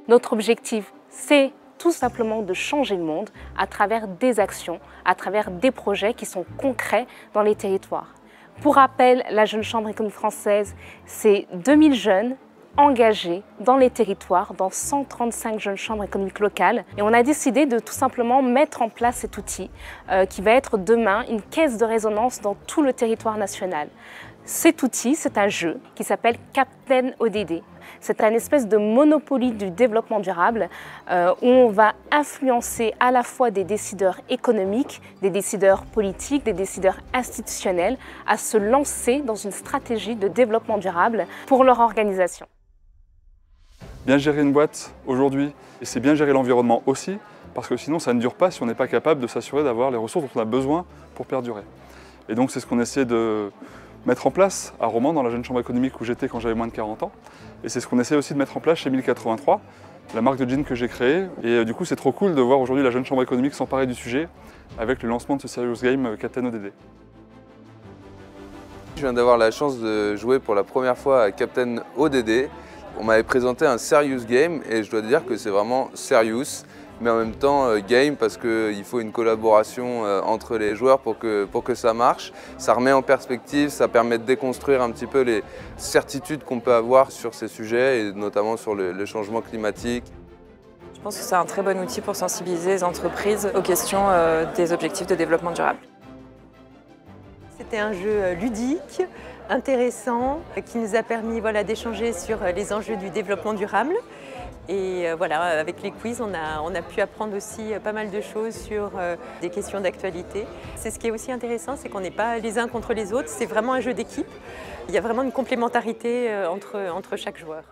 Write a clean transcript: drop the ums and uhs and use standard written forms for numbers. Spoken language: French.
Notre objectif, c'est tout simplement de changer le monde à travers des actions, à travers des projets qui sont concrets dans les territoires. Pour rappel, la Jeune Chambre économique française, c'est 2000 jeunes engagés dans les territoires, dans 135 jeunes chambres économiques locales. Et on a décidé de tout simplement mettre en place cet outil qui va être demain une caisse de résonance dans tout le territoire national. Cet outil, c'est un jeu qui s'appelle Captain ODD. C'est une espèce de Monopoly du développement durable où on va influencer à la fois des décideurs économiques, des décideurs politiques, des décideurs institutionnels à se lancer dans une stratégie de développement durable pour leur organisation. Bien gérer une boîte aujourd'hui, et c'est bien gérer l'environnement aussi, parce que sinon ça ne dure pas si on n'est pas capable de s'assurer d'avoir les ressources dont on a besoin pour perdurer. Et donc c'est ce qu'on essaie de mettre en place à Romans, dans la Jeune Chambre économique où j'étais quand j'avais moins de 40 ans. Et c'est ce qu'on essaie aussi de mettre en place chez 1083, la marque de jeans que j'ai créée. Et du coup, c'est trop cool de voir aujourd'hui la Jeune Chambre économique s'emparer du sujet avec le lancement de ce Serious Game Captain ODD. Je viens d'avoir la chance de jouer pour la première fois à Captain ODD. On m'avait présenté un Serious Game et je dois dire que c'est vraiment serious, mais en même temps game parce qu'il faut une collaboration entre les joueurs pour que ça marche. Ça remet en perspective, ça permet de déconstruire un petit peu les certitudes qu'on peut avoir sur ces sujets et notamment sur le changement climatique. Je pense que c'est un très bon outil pour sensibiliser les entreprises aux questions des objectifs de développement durable. C'était un jeu ludique, intéressant, qui nous a permis d'échanger sur les enjeux du développement durable. Et avec les quiz, on a pu apprendre aussi pas mal de choses sur des questions d'actualité. C'est ce qui est aussi intéressant, c'est qu'on n'est pas les uns contre les autres, c'est vraiment un jeu d'équipe. Il y a vraiment une complémentarité entre chaque joueur.